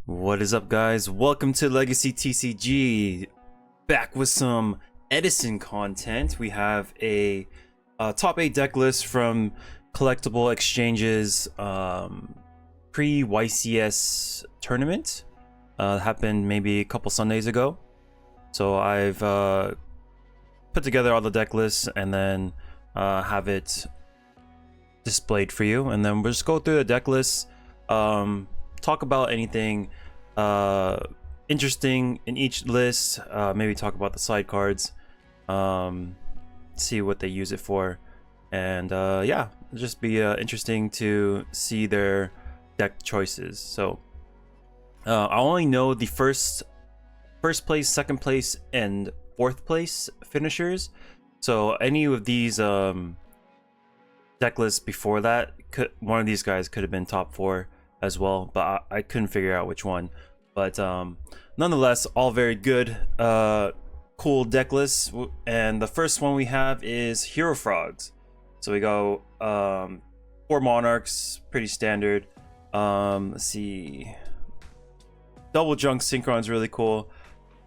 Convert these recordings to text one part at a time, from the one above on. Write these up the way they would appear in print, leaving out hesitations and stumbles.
What is up, guys? Welcome to Legacy TCG. Back with some Edison content. We have a top 8 deck list from Collectible Exchanges Pre-YCS tournament. Happened maybe a couple Sundays ago. So I've put together all the deck lists and then have it displayed for you. And then we'll just go through the deck lists. Talk about anything interesting in each list, maybe talk about the side cards, see what they use it for, and yeah, it'll just be interesting to see their deck choices. So I only know the first place, second place, and fourth place finishers, so any of these deck lists before that, one of these guys could have been top 4 as well, but I couldn't figure out which one. But nonetheless, all very good, cool deck lists. And the first one we have is Hero Frogs. So we go 4 Monarchs, pretty standard. Let's see, Double Junk Synchron is really cool.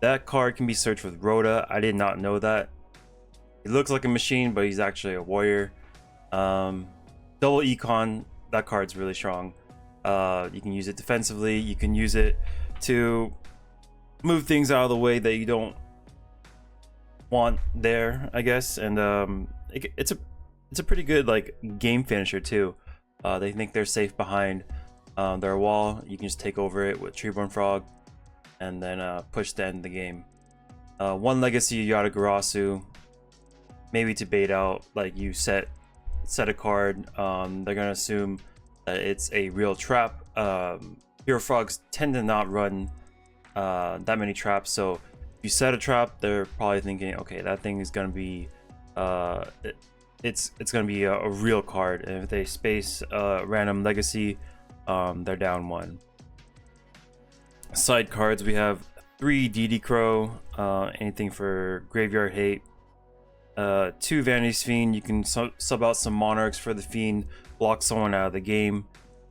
That card can be searched with Rhoda. I did not know that. He looks like a machine, but he's actually a warrior. Double Econ, that card's really strong. You can use it defensively, you can use it to move things out of the way that you don't want there, I guess. And it's a pretty good like game finisher too. They think they're safe behind their wall. You can just take over it with Treeborn Frog and then push to end the game. One Legacy Yatagarasu, maybe to bait out, like you set a card, they're gonna assume that it's a real trap. Hero Frogs tend to not run that many traps, so if you set a trap, they're probably thinking, okay, that thing is gonna be it's gonna be a real card, and if they space random Legacy, they're down 1. Side cards, we have 3 DD Crow, anything for Graveyard Hate. 2 Vanity's Fiend, you can sub out some Monarchs for the Fiend, block someone out of the game.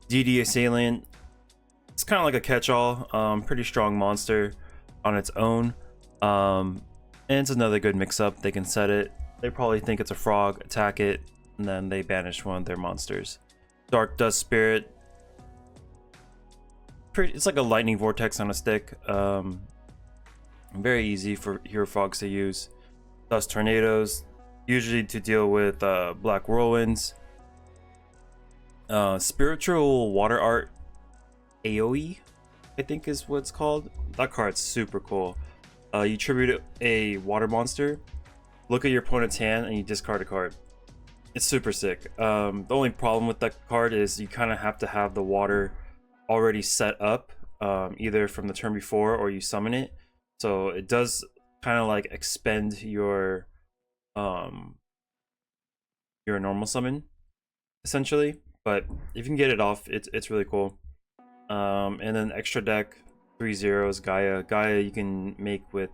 DD Assailant, it's kind of like a catch-all, pretty strong monster on its own, and it's another good mix-up. They can set it, they probably think it's a frog, attack it, and then they banish one of their monsters. Dark Dust Spirit, it's like a lightning vortex on a stick, very easy for Hero Frogs to use. Dust Tornadoes, usually to deal with Black Whirlwinds. Spiritual Water Art AoE, I think is what it's called. That card's super cool. You tribute a water monster, look at your opponent's hand, and you discard a card. It's super sick. The only problem with that card is you kind of have to have the water already set up, either from the turn before or you summon it. So it does kind of like expend your normal summon essentially, but if you can get it off, it's really cool. And then extra deck, 3 zeros Gaia you can make with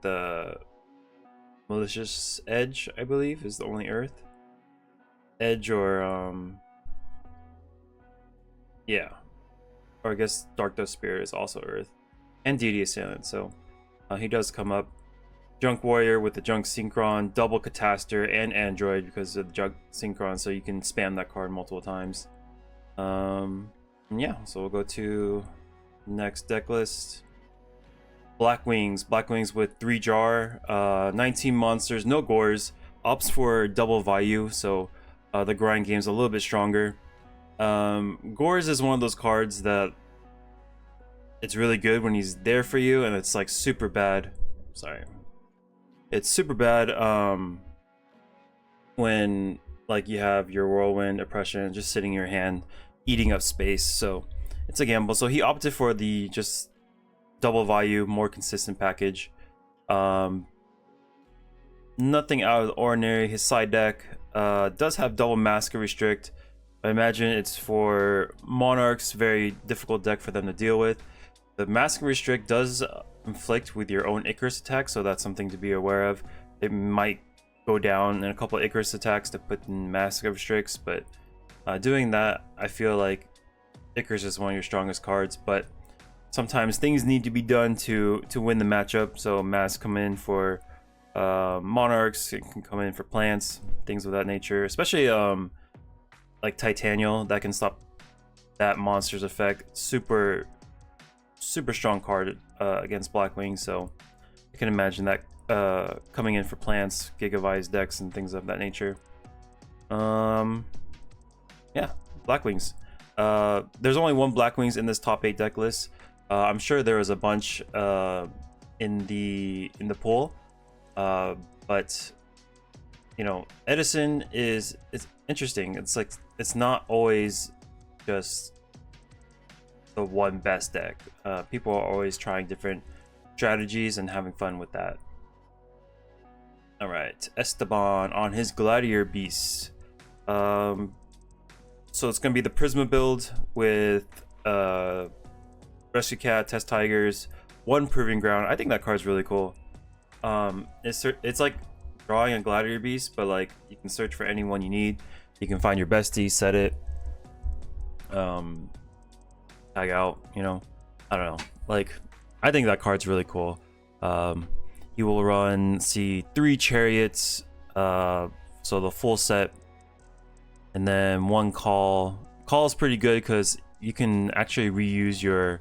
Malicious Edge, I believe is the only Earth Edge, or yeah, or I guess Dark Dust Spirit is also Earth, and DD Assailant, so he does come up. Junk Warrior with the Junk Synchron, double Cataster and Android because of the Junk Synchron, so you can spam that card multiple times. Yeah, so we'll go to next deck list. Blackwings with 3 jar, 19 monsters, no gores, opts for double Vayu, so the grind game's a little bit stronger. Gores is one of those cards that it's really good when he's there for you, and it's like super bad. Sorry. It's super bad when like you have your Whirlwind Oppression just sitting in your hand, eating up space, so it's a gamble. So he opted for the just double Vayu, more consistent package. Nothing out of the ordinary. His side deck does have double Mask Restrict. I imagine it's for Monarchs, very difficult deck for them to deal with. The Mask Restrict does inflict with your own Icarus attack, so that's something to be aware of. It might go down in a couple of Icarus attacks to put in Mask Restricts, but doing that, I feel like Icarus is one of your strongest cards. But sometimes things need to be done to win the matchup. So masks come in for monarchs, it can come in for plants, things of that nature, especially like Titanial that can stop that monster's effect. Super strong card against Blackwings, so I can imagine that coming in for plants, Gigavice decks, and things of that nature. Yeah, Blackwings. There's only one Blackwings in this top 8 deck list. I'm sure there was a bunch in the pool, but you know, Edison it's interesting. It's like it's not always just the one best deck. People are always trying different strategies and having fun with that. All right, Esteban on his Gladiator beast. So it's gonna be the Prisma build with Rescue Cat, Test Tigers, one Proving Ground. I think that card's really cool. It's like drawing a Gladiator beast, but like you can search for anyone you need. You can find your bestie, set it, tag out. You know, I don't know. Like, I think that card's really cool. You will run 3 chariots, so the full set, and then 1 call. Call is pretty good because you can actually reuse your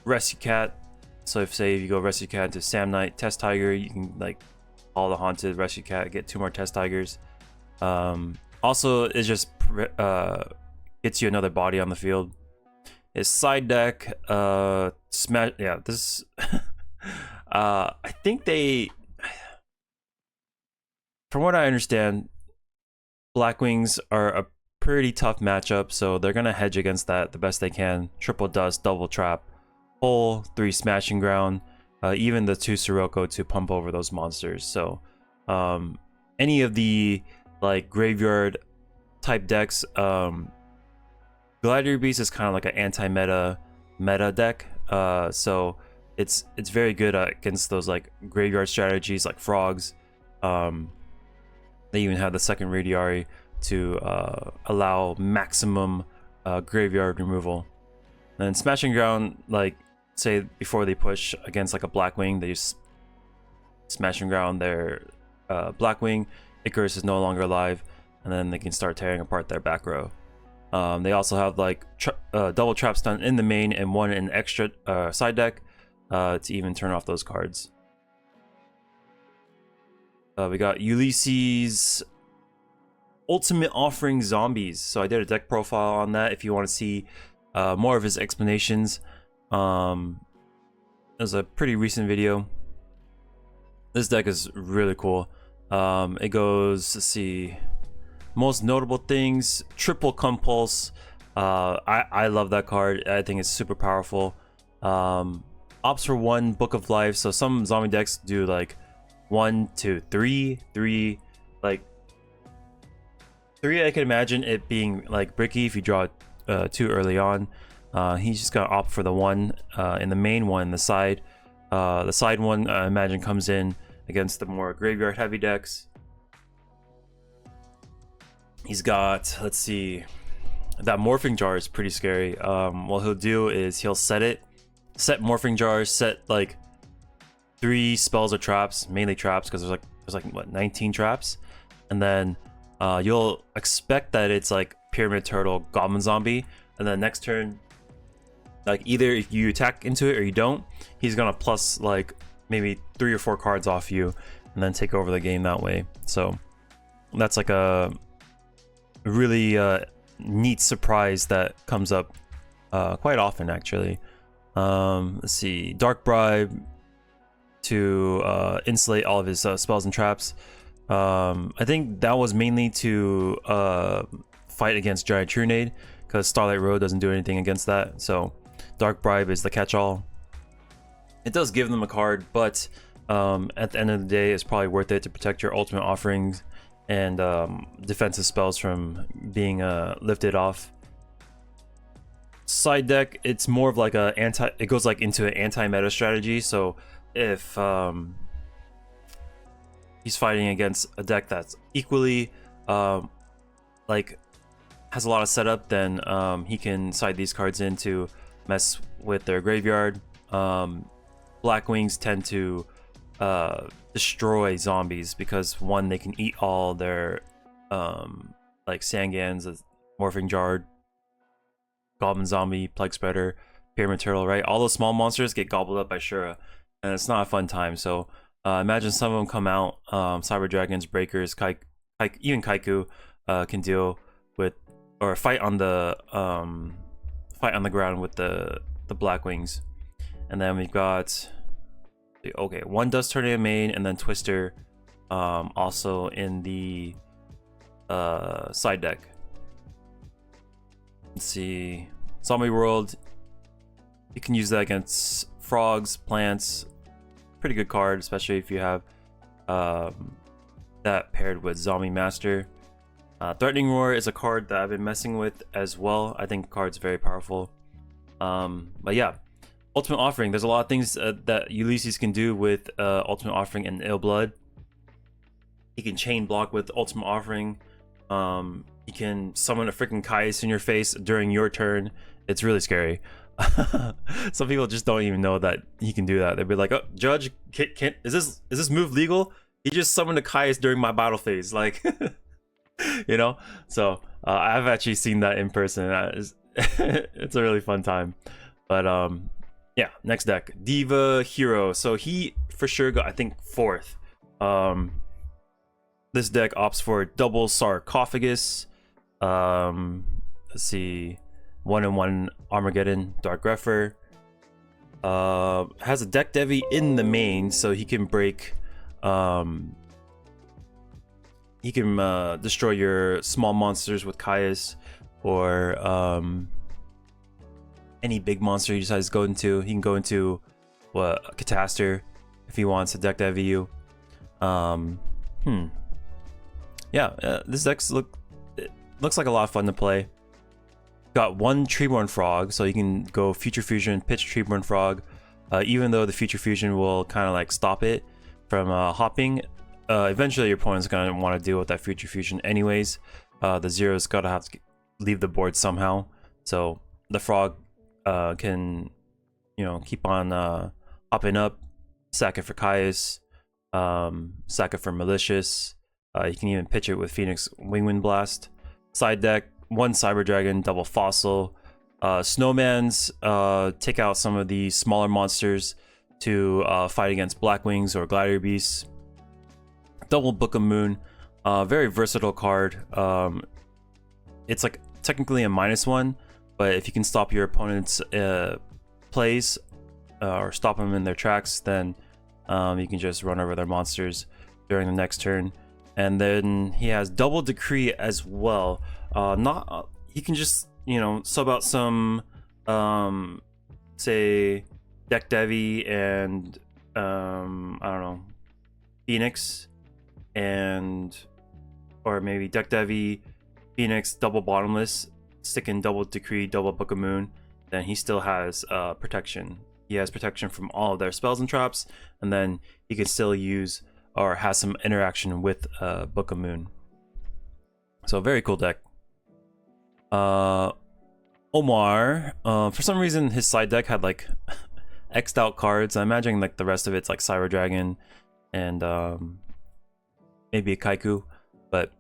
Rescue Cat. So if you go Rescue Cat to Sam Knight, Test Tiger, you can like call the Haunted Rescue Cat, get 2 more Test Tigers. Also, it just gets you another body on the field. His side deck, smash. Yeah, this. I think from what I understand, Blackwings are a pretty tough matchup, so they're gonna hedge against that the best they can. Triple Dust, Double Trap, Pull, 3 Smashing Ground, even the 2 Sirocco to pump over those monsters. So any of the like graveyard type decks, Gladiator Beast is kind of like an anti-meta deck. So it's very good against those like graveyard strategies like frogs. They even have the second Radiari to allow maximum graveyard removal. And Smashing Ground, like say before they push against like a Blackwing, they just Smashing Ground their Blackwing. Icarus is no longer alive, and then they can start tearing apart their back row. They also have like double trap stun in the main and 1 in extra side deck to even turn off those cards. We got Ulises Ultimate Offering Zombies. So I did a deck profile on that if you want to see more of his explanations. It was a pretty recent video. This deck is really cool. It goes, let's see, most notable things, triple compulse. I love that card. I think it's super powerful. Ops for 1 Book of Life. So some zombie decks do like 1, 2, 3, like 3. I can imagine it being like bricky if you draw too early on. He's just gonna opt for the 1 in the main one. The side one, I imagine, comes in against the more graveyard heavy decks. He's got, let's see, that Morphing Jar is pretty scary. What he'll do is he'll set Morphing Jars, set like 3 spells or traps, mainly traps, because there's like what, 19 traps, and then you'll expect that it's like Pyramid Turtle, Goblin Zombie, and then next turn, like either if you attack into it or you don't, he's gonna plus like maybe 3 or 4 cards off you, and then take over the game that way. So that's like a really neat surprise that comes up quite often, actually. Let's see, Dark Bribe to insulate all of his spells and traps. I think that was mainly to fight against Giant Trunade, because Starlight Road doesn't do anything against that. So Dark Bribe is the catch-all. It does give them a card, but at the end of the day, it's probably worth it to protect your ultimate offerings and defensive spells from being lifted off. Side deck, it's more of like it goes like into an anti-meta strategy. So if he's fighting against a deck that's equally like has a lot of setup, then he can side these cards in to mess with their graveyard. Blackwings tend to destroy zombies because one, they can eat all their like Sangans, Morphing Jar, Goblin Zombie, Plague Spreader, Pyramid Turtle, right? All those small monsters get gobbled up by Shura, and it's not a fun time. So imagine some of them come out, Cyber Dragons, Breakers, even Kaiku can deal with or fight on the ground with the Blackwings. And then we've got, okay, one Dust Tornado main, and then Twister also in the side deck. Let's see, Zombie World, you can use that against frogs, plants. Pretty good card, especially if you have that paired with Zombie Master. Threatening Roar is a card that I've been messing with as well. I think the card's very powerful. But yeah, Ultimate Offering, there's a lot of things that Ulises can do with Ultimate Offering and Ill Blood. He can chain block with Ultimate Offering. He can summon a freaking Kais in your face during your turn. It's really scary. Some people just don't even know that he can do that. They'll be like, "Oh, Judge, is this move legal? He just summoned a Kais during my battle phase." Like, you know. So I've actually seen that in person. It's a really fun time. But yeah, next deck, Diva Hero. So he for sure got, I think, 4th. This deck opts for double Sarcophagus. Let's see, 1/1 Armageddon, Dark Grepher. Has a deck Devi in the main, so he can break. He can destroy your small monsters with Caius, or any big monster he decides to go into. He can go into a Catastor if he wants to deck Devi you. Yeah, this deck looks like a lot of fun to play. Got one Treeborn Frog, so you can go Future Fusion, pitch Treeborn Frog. Even though the Future Fusion will kind of like stop it from hopping, eventually your opponent's gonna want to deal with that Future Fusion anyways. The Zero's gotta have to leave the board somehow, so the Frog can, you know, keep on hopping up. Sack it for Caius, sack it for Malicious. You can even pitch it with Phoenix Wingwind Blast. Side deck, one Cyber Dragon, double Fossil. Snowmans take out some of the smaller monsters to fight against Blackwings or Gladiator Beasts. Double Book of Moon, very versatile card. It's like technically a -1, but if you can stop your opponent's plays or stop them in their tracks, then you can just run over their monsters during the next turn. And then he has Double Decree as well. He can just, you know, sub out some say deck Devi and I don't know, Phoenix, and or maybe deck Devi, Phoenix, double Bottomless, stick in Double Decree, double Book of Moon. Then he still has protection. He has protection from all of their spells and traps, and then he can still use or has some interaction with Book of Moon. So very cool deck. Omar, for some reason his side deck had like X'd out cards. I imagine like the rest of it's like Cyber Dragon and maybe a Kaiku, but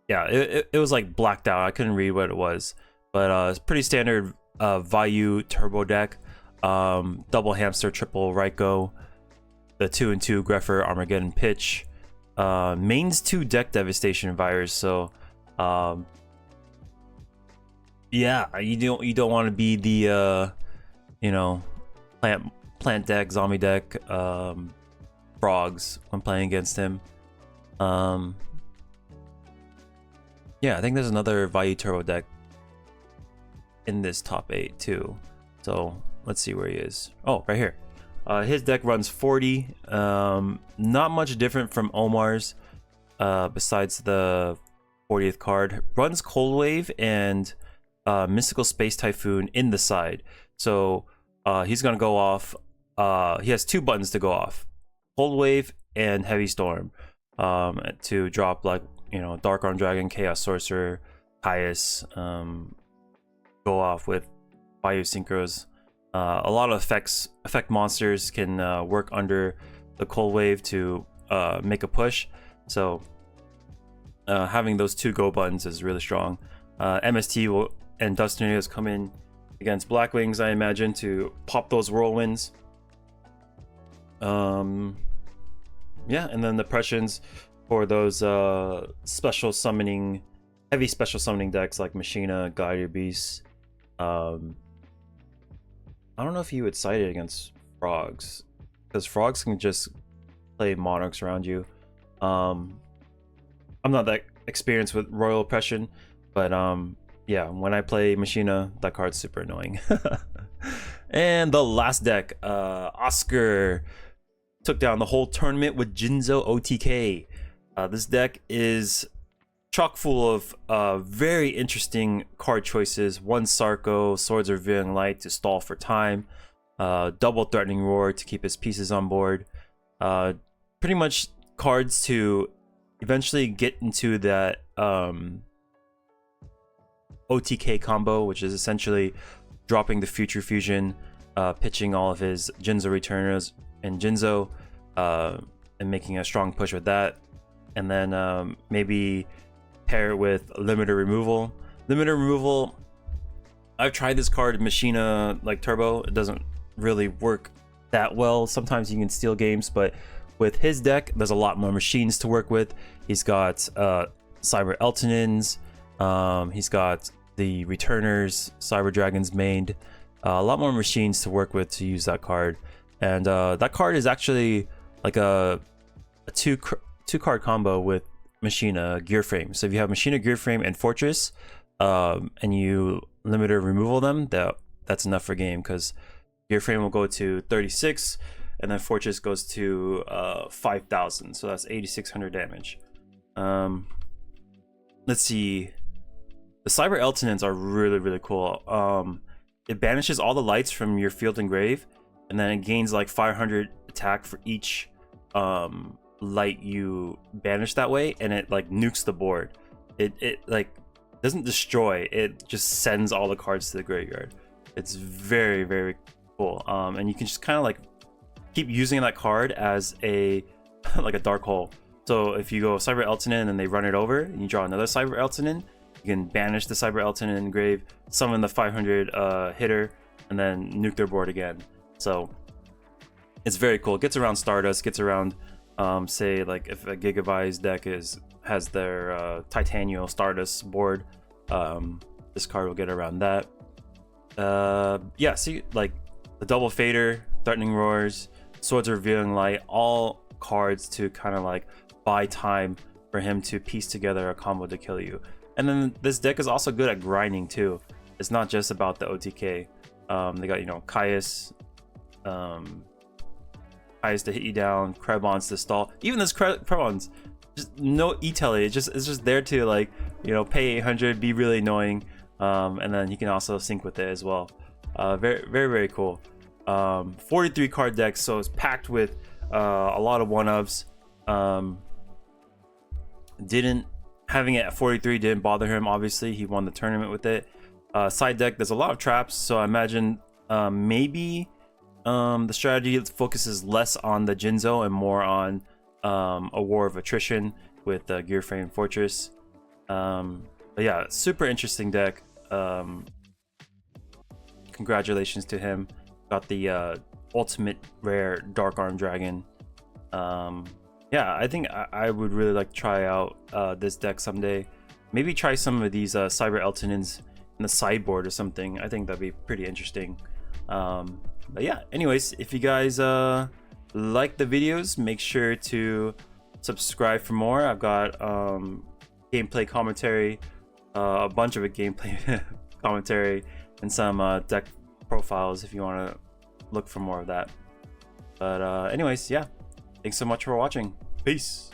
yeah, it was like blacked out. I couldn't read what it was, but it's pretty standard Vayu turbo deck. Double Hamster, triple Raiko, the 2/2 Grepher, Armageddon Pitch, mains 2 deck Devastation Virus. So yeah, you don't want to be the you know, plant deck, zombie deck, frogs when playing against him. Yeah, I think there's another Vayu turbo deck in this top 8 too. So let's see where he is. Oh, right here. His deck runs 40. Not much different from Omar's, besides the 40th card. Runs Cold Wave and Mystical Space Typhoon in the side. So he's gonna go off. He has 2 buttons to go off: Cold Wave and Heavy Storm, to drop, like, you know, Dark Arm Dragon, Chaos Sorcerer, Caius, go off with Vayu Synchros A lot of effect monsters can work under the cold wave to make a push. So having those 2 go buttons is really strong. MST and Dust Tornadoes come in against Blackwings, I imagine, to pop those whirlwinds. Yeah, and then the Prussians for those heavy special summoning decks like Machina, Gladiator Beast. I don't know if you would cite it against Frogs, because Frogs can just play Monarchs around you. I'm not that experienced with Royal Oppression, but yeah, when I play Machina, that card's super annoying. And the last deck, Oscar took down the whole tournament with Jinzo OTK. This deck is chock full of very interesting card choices. 1 Sarko, Swords of Revealing Light to stall for time, double Threatening Roar to keep his pieces on board. Pretty much cards to eventually get into that OTK combo, which is essentially dropping the Future Fusion, pitching all of his Jinzo returners and Jinzo, and making a strong push with that, and then maybe pair it with limiter removal. Limiter removal, I've tried this card Machina like Turbo. It doesn't really work that well. Sometimes you can steal games, but with his deck, there's a lot more machines to work with. He's got Cyber Eltonins, he's got the returners, Cyber Dragons mained, a lot more machines to work with to use that card. And that card is actually like a two card combo with Machina Gear Frame. So if you have Machina Gear Frame and Fortress, and you limiter removal them, that's enough for game, because Gear Frame will go to 36, and then Fortress goes to 5,000, so that's 8,600 damage. Let's see. The Cyber Eltonins are really cool. It banishes all the lights from your field and grave, and then it gains like 500 attack for each light you banish that way, and it like nukes the board. It like doesn't destroy, it just sends all the cards to the graveyard. It's very cool. And you can just kind of like keep using that card as a like a dark hole. So if you go Cyber Eltonin and they run it over, and you draw another Cyber Eltonin, you can banish the Cyber Eltonin in grave, summon the 500 hitter, and then nuke their board again. So it's very cool. It gets around Stardust, gets around say like if a Gigabyte's deck has their Titanium Stardust board, this card will get around that. Yeah, see, like the double fader, Threatening Roars, Swords of Revealing Light, all cards to kind of like buy time for him to piece together a combo to kill you. And then this deck is also good at grinding too. It's not just about the OTK. They got, you know, Caius to hit you down, Krebons to stall. Even this Krebons, just no E-Telly. It's just there to, like, you know, pay 800, be really annoying, and then you can also sync with it as well. Very cool. 43 card deck, so it's packed with a lot of one-ofs. Having it at 43 didn't bother him. Obviously, he won the tournament with it. Side deck, there's a lot of traps, so I imagine maybe the strategy focuses less on the Jinzo and more on a war of attrition with Gear Frame Fortress. But yeah, super interesting deck. Congratulations to him. Got the ultimate rare Dark Arm Dragon. Yeah, I think I would really like to try out this deck someday. Maybe try some of these Cyber Eltonins in the sideboard or something. I think that'd be pretty interesting. But yeah, anyways, if you guys like the videos, make sure to subscribe for more. I've got gameplay commentary, a bunch of it gameplay commentary, and some deck profiles if you want to look for more of that. But anyways, yeah, thanks so much for watching. Peace.